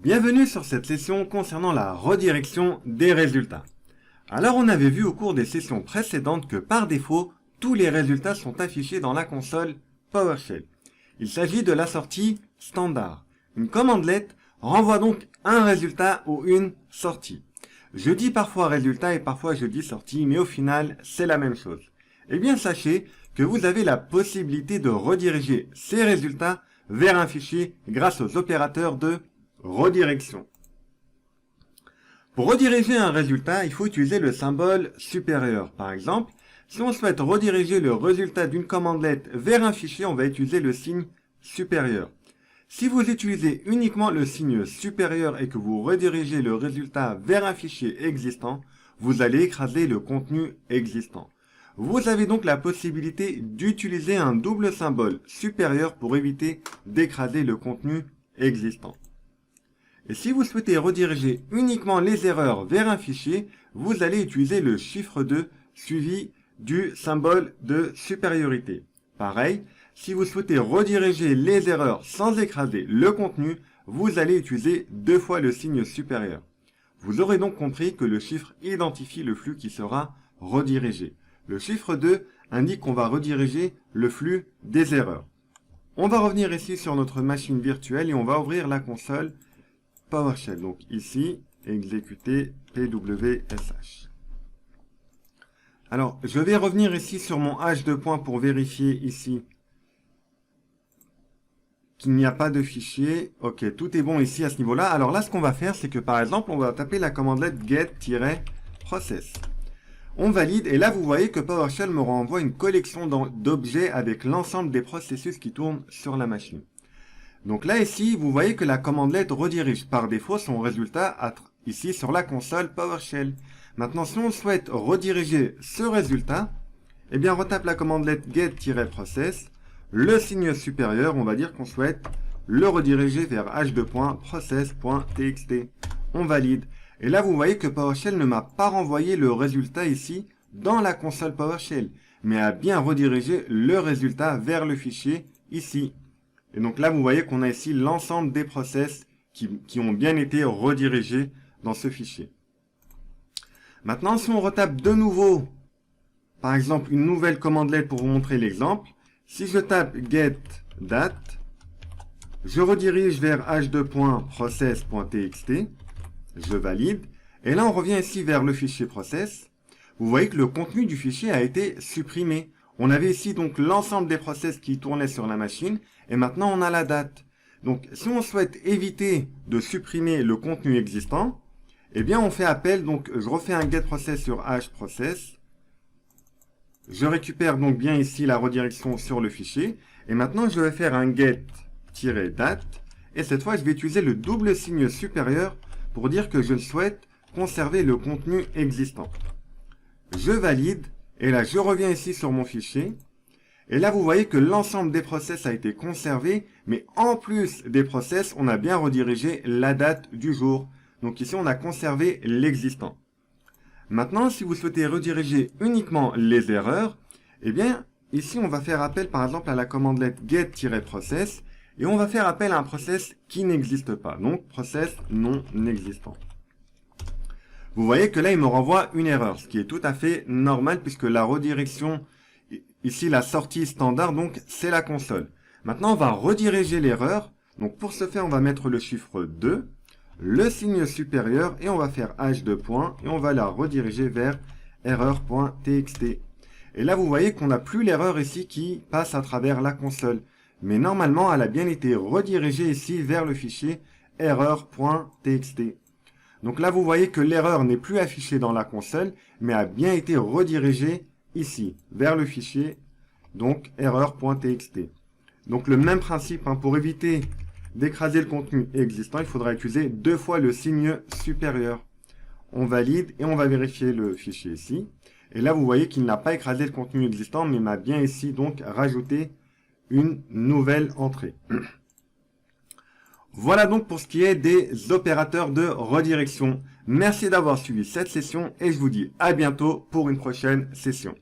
Bienvenue sur cette session concernant la redirection des résultats. Alors on avait vu au cours des sessions précédentes que par défaut, tous les résultats sont affichés dans la console PowerShell. Il s'agit de la sortie standard. Une commandelet renvoie donc un résultat ou une sortie. Je dis parfois résultat et parfois je dis sortie, mais au final c'est la même chose. Eh bien sachez que vous avez la possibilité de rediriger ces résultats vers un fichier grâce aux opérateurs de redirection. Pour rediriger un résultat, il faut utiliser le symbole supérieur. Par exemple, si on souhaite rediriger le résultat d'une commandelet vers un fichier, on va utiliser le signe supérieur. Si vous utilisez uniquement le signe supérieur et que vous redirigez le résultat vers un fichier existant, vous allez écraser le contenu existant. Vous avez donc la possibilité d'utiliser un double symbole supérieur pour éviter d'écraser le contenu existant. Et si vous souhaitez rediriger uniquement les erreurs vers un fichier, vous allez utiliser le chiffre 2 suivi du symbole de supériorité. Pareil, si vous souhaitez rediriger les erreurs sans écraser le contenu, vous allez utiliser deux fois le signe supérieur. Vous aurez donc compris que le chiffre identifie le flux qui sera redirigé. Le chiffre 2 indique qu'on va rediriger le flux des erreurs. On va revenir ici sur notre machine virtuelle et on va ouvrir la console PowerShell. Donc ici, exécuter pwsh. Alors, je vais revenir ici sur mon H2 point pour vérifier ici qu'il n'y a pas de fichier. Ok, tout est bon ici à ce niveau-là. Alors là, ce qu'on va faire, c'est que par exemple, on va taper la commandelet get-process. On valide et là, vous voyez que PowerShell me renvoie une collection d'objets avec l'ensemble des processus qui tournent sur la machine. Donc là, ici, vous voyez que la commandelet redirige par défaut son résultat ici sur la console PowerShell. Maintenant, si on souhaite rediriger ce résultat, eh bien, on retape la commandelet get-process, le signe supérieur, on va dire qu'on souhaite le rediriger vers h2.process.txt. On valide. Et là, vous voyez que PowerShell ne m'a pas renvoyé le résultat ici dans la console PowerShell, mais a bien redirigé le résultat vers le fichier ici. Et donc là, vous voyez qu'on a ici l'ensemble des process qui ont bien été redirigés dans ce fichier. Maintenant, si on retape de nouveau, par exemple, une nouvelle commandelet pour vous montrer l'exemple, si je tape get-date, je redirige vers h2.process.txt, je valide, et là, on revient ici vers le fichier process. Vous voyez que le contenu du fichier a été supprimé. On avait ici donc l'ensemble des process qui tournaient sur la machine, et maintenant on a la date. Donc si on souhaite éviter de supprimer le contenu existant, eh bien on fait appel, donc je refais un getProcess sur hProcess, je récupère donc bien ici la redirection sur le fichier, et maintenant je vais faire un get-date, et cette fois je vais utiliser le double signe supérieur pour dire que je souhaite conserver le contenu existant. Je valide. Et là, je reviens ici sur mon fichier. Et là, vous voyez que l'ensemble des process a été conservé. Mais en plus des process, on a bien redirigé la date du jour. Donc ici, on a conservé l'existant. Maintenant, si vous souhaitez rediriger uniquement les erreurs, eh bien, ici, on va faire appel par exemple à la commandelet get-process. Et on va faire appel à un process qui n'existe pas. Donc, process non existant. Vous voyez que là, il me renvoie une erreur, ce qui est tout à fait normal puisque la redirection, ici la sortie standard, donc c'est la console. Maintenant, on va rediriger l'erreur. Donc pour ce faire, on va mettre le chiffre 2, le signe supérieur et on va faire h2 point et on va la rediriger vers erreur.txt. Et là, vous voyez qu'on n'a plus l'erreur ici qui passe à travers la console. Mais normalement, elle a bien été redirigée ici vers le fichier erreur.txt. Donc là, vous voyez que l'erreur n'est plus affichée dans la console, mais a bien été redirigée ici, vers le fichier, donc erreur.txt. Donc le même principe, pour éviter d'écraser le contenu existant, il faudra utiliser deux fois le signe supérieur. On valide et on va vérifier le fichier ici. Et là, vous voyez qu'il n'a pas écrasé le contenu existant, mais m'a bien ici donc rajouté une nouvelle entrée. Voilà donc pour ce qui est des opérateurs de redirection. Merci d'avoir suivi cette session et je vous dis à bientôt pour une prochaine session.